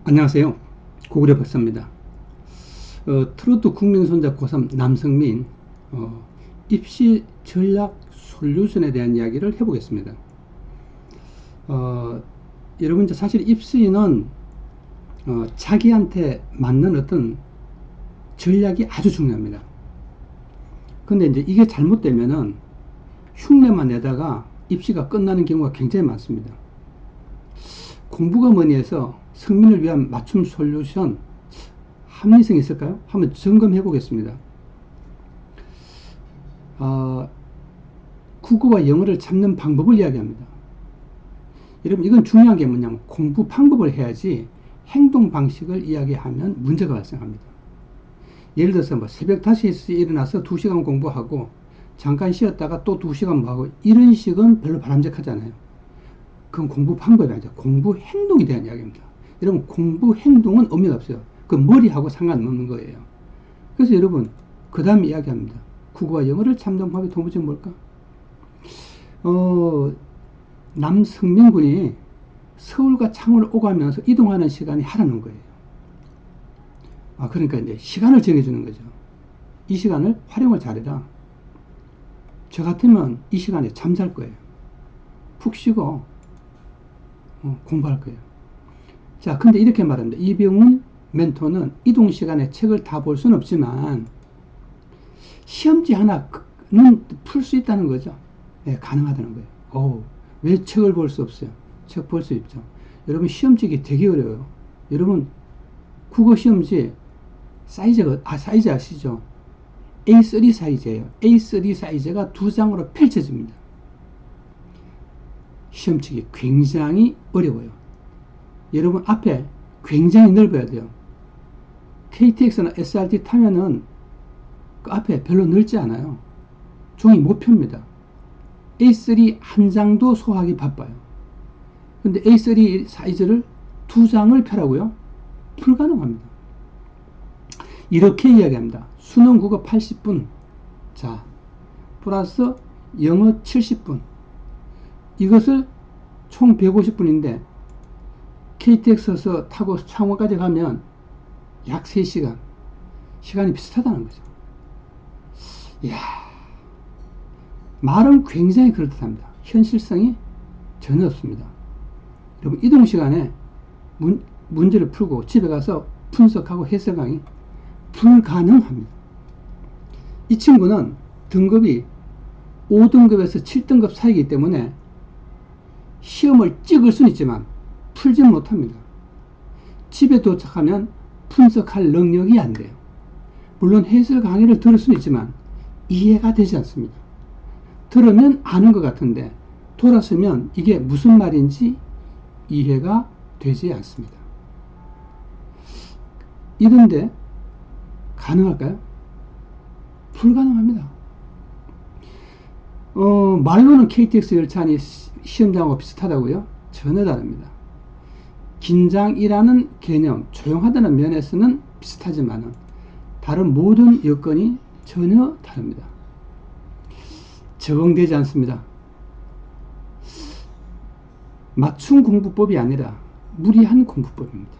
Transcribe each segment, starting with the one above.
안녕하세요. 고구려 박사입니다. 트로트 국민손자 고3 남성민 입시 전략 솔루션에 대한 이야기를 해보겠습니다. 어, 여러분 사실 입시는 자기한테 맞는 어떤 전략이 아주 중요합니다. 근데 이제 이게 잘못되면은 흉내만 내다가 입시가 끝나는 경우가 굉장히 많습니다. 공부가 뭐니 해서 성민을 위한 맞춤 솔루션 합리성이 있을까요? 한번 점검해 보겠습니다. 어, 국어와 영어를 잡는 방법을 이야기합니다. 여러분 이건 중요한 게 뭐냐면 공부 방법을 해야지 행동 방식을 이야기하면 문제가 발생합니다. 예를 들어서 뭐 새벽 5시에 일어나서 2시간 공부하고 잠깐 쉬었다가 또 2시간 뭐 하고 이런 식은 별로 바람직하잖아요. 그건 공부 방법이 아니죠. 공부 행동에 대한 이야기입니다. 여러분 공부 행동은 의미가 없어요. 그 머리하고 상관없는 거예요. 그래서 여러분 그 다음 이야기합니다. 국어와 영어를 잡는 방법이 도무지 뭘까? 남성민 군이 서울과 창원을 오가면서 이동하는 시간이 하라는 거예요. 그러니까 이제 시간을 정해주는 거죠. 이 시간을 활용을 잘해라. 저 같으면 이 시간에 잠잘 거예요. 푹 쉬고 공부할 거예요. 자, 근데 이렇게 말합니다. 이병훈 멘토는 이동 시간에 책을 다 볼 수는 없지만 시험지 하나는 풀 수 있다는 거죠. 네, 가능하다는 거예요. 왜 책을 볼 수 없어요? 책 볼 수 있죠. 여러분 시험지기 되게 어려워요. 여러분 국어 시험지 사이즈 아시죠? A3 사이즈예요. A3 사이즈가 2장으로 펼쳐집니다. 시험치기 굉장히 어려워요. 여러분 앞에 굉장히 넓어야 돼요. KTX나 SRT 타면은 그 앞에 별로 넓지 않아요. 종이 못 펴니다. A3 한 장도 소화하기 바빠요. 근데 A3 사이즈를 2장을 펴라고요? 불가능합니다. 이렇게 이야기합니다. 수능 국어 80분, 자, 플러스 영어 70분. 이것을 총 150분인데 KTX에서 타고 창원까지 가면 약 3시간. 시간이 비슷하다는 거죠. 이야, 말은 굉장히 그럴듯합니다. 현실성이 전혀 없습니다. 여러분 이동 시간에 문제를 풀고 집에 가서 분석하고 해석하기 불가능합니다. 이 친구는 등급이 5등급에서 7등급 사이이기 때문에 시험을 찍을 수는 있지만 풀지 못합니다. 집에 도착하면 분석할 능력이 안 돼요. 물론 해설 강의를 들을 수는 있지만 이해가 되지 않습니다. 들으면 아는 것 같은데 돌아서면 이게 무슨 말인지 이해가 되지 않습니다. 이런데 가능할까요? 불가능합니다. 말로는 KTX 열차 안이 시험장하고 비슷하다고요? 전혀 다릅니다. 긴장이라는 개념, 조용하다는 면에서는 비슷하지만 다른 모든 여건이 전혀 다릅니다. 적응되지 않습니다. 맞춤 공부법이 아니라 무리한 공부법입니다.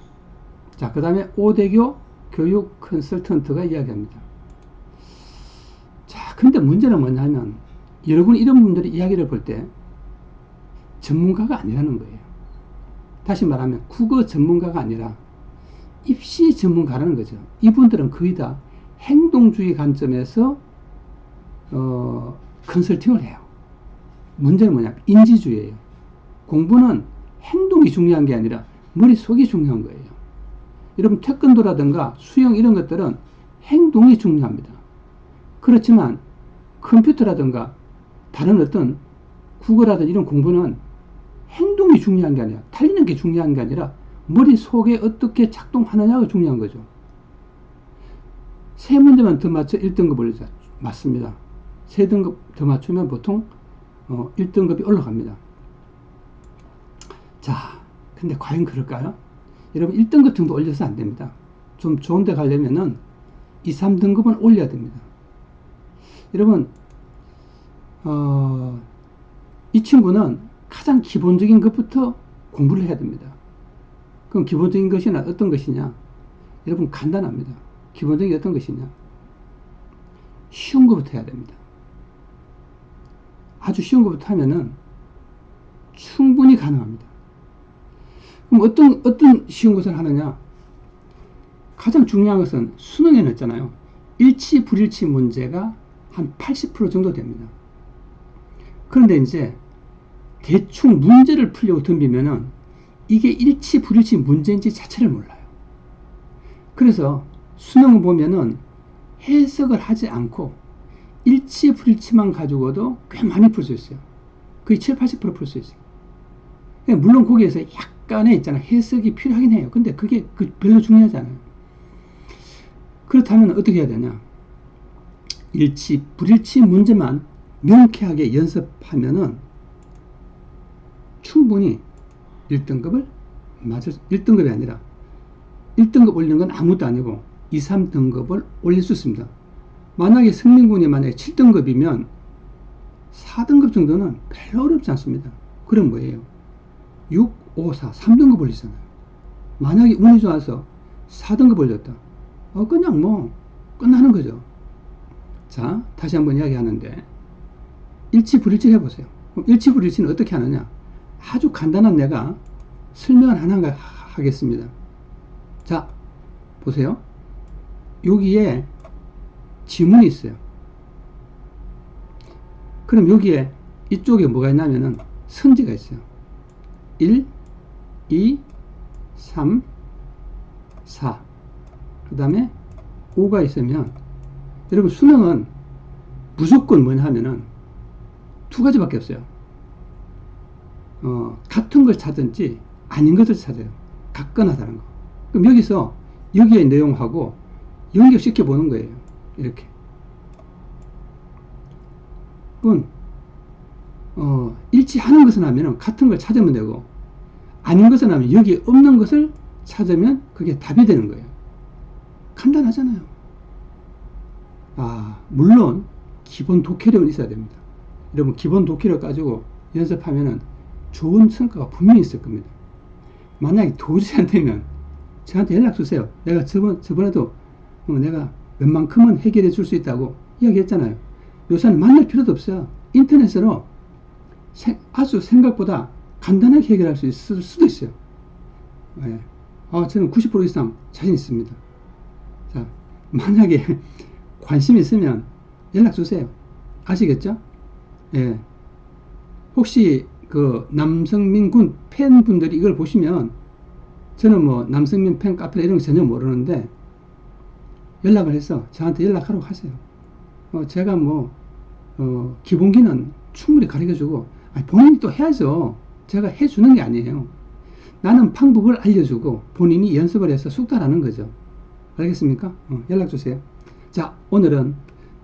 자, 그 다음에 오대교 교육 컨설턴트가 이야기합니다. 자, 근데 문제는 뭐냐면 여러분 이런 분들이 이야기를 볼 때 전문가가 아니라는 거예요. 다시 말하면 국어 전문가가 아니라 입시 전문가라는 거죠. 이분들은 거의 다 행동주의 관점에서 컨설팅을 해요. 문제는 뭐냐? 인지주의예요. 공부는 행동이 중요한 게 아니라 머릿속이 중요한 거예요. 여러분 태권도라든가 수영 이런 것들은 행동이 중요합니다. 그렇지만 컴퓨터라든가 다른 어떤 국어라든지 이런 공부는 행동이 중요한 게 아니라 달리는 게 중요한 게 아니라 머릿속에 어떻게 작동하느냐가 중요한 거죠. 3문제만 더 맞춰 1등급 올리자. 맞습니다. 3등급 더 맞추면 보통 1등급이 올라갑니다. 자, 근데 과연 그럴까요? 여러분 1등급 정도 올려서 안 됩니다. 좀 좋은 데 가려면은 2, 3등급은 올려야 됩니다. 여러분 이 친구는 가장 기본적인 것부터 공부를 해야 됩니다. 그럼 기본적인 것이나 어떤 것이냐? 여러분 간단합니다. 기본적인 게 어떤 것이냐? 쉬운 것부터 해야 됩니다. 아주 쉬운 것부터 하면은 충분히 가능합니다. 그럼 어떤 쉬운 것을 하느냐? 가장 중요한 것은 수능에는 있잖아요. 일치, 불일치 문제가 한 80% 정도 됩니다. 그런데 이제 대충 문제를 풀려고 덤비면은 이게 일치, 불일치 문제인지 자체를 몰라요. 그래서 수능을 보면은 해석을 하지 않고 일치, 불일치만 가지고도 꽤 많이 풀 수 있어요. 거의 7, 80% 풀 수 있어요. 물론 거기에서 약간의 있잖아요. 해석이 필요하긴 해요. 근데 그게 별로 중요하잖아요. 그렇다면 어떻게 해야 되냐? 일치, 불일치 문제만 명쾌하게 연습하면은 충분히 1등급을 1등급이 아니라 1등급 올리는 건 아무것도 아니고 2, 3등급을 올릴 수 있습니다. 만약에 승민군이 만약에 7등급이면 4등급 정도는 별로 어렵지 않습니다. 그럼 뭐예요? 6, 5, 4, 3등급 올리잖아요. 만약에 운이 좋아서 4등급 올렸다. 그냥 뭐 끝나는 거죠. 자, 다시 한번 이야기하는데 일치 불일치를 해보세요. 그럼 일치 불일치는 어떻게 하느냐? 아주 간단한 내가 설명을 하나 하겠습니다. 자, 보세요. 여기에 지문이 있어요. 그럼 여기에 이쪽에 뭐가 있냐면은 선지가 있어요. 1, 2, 3, 4. 그 다음에 5가 있으면 여러분 수능은 무조건 뭐냐 하면은 두 가지밖에 없어요. 같은 걸 찾든지 아닌 것을 찾아요. 같거나 다른 거. 그럼 여기서 여기의 내용하고 연결시켜 보는 거예요. 이렇게. 일치하는 것은 하면은 같은 걸 찾으면 되고 아닌 것은 하면 여기 없는 것을 찾으면 그게 답이 되는 거예요. 간단하잖아요. 물론 기본 독해력은 있어야 됩니다. 여러분 기본 독해력 가지고 연습하면은 좋은 성과가 분명히 있을 겁니다. 만약에 도저히 안 되면 저한테 연락 주세요. 내가 저번에도 내가 웬만큼은 해결해 줄 수 있다고 이야기했잖아요. 요새는 만날 필요도 없어요. 인터넷으로 아주 생각보다 간단하게 해결할 수 있을 수도 있어요. 네. 저는 90% 이상 자신 있습니다. 자, 만약에 관심 있으면 연락 주세요. 아시겠죠? 예. 혹시 그 남성민 군 팬분들이 이걸 보시면 저는 뭐 남성민 팬 카페 이런 거 전혀 모르는데 연락을 해서 저한테 연락하라고 하세요. 제가 기본기는 충분히 가르쳐주고 본인이 또 해야죠. 제가 해주는 게 아니에요. 나는 방법을 알려주고 본인이 연습을 해서 숙달하는 거죠. 알겠습니까? 연락 주세요. 자, 오늘은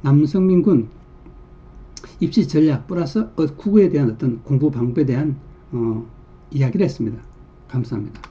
남성민 군 입시 전략 플러스 국어에 대한 어떤 공부 방법에 대한 이야기를 했습니다. 감사합니다.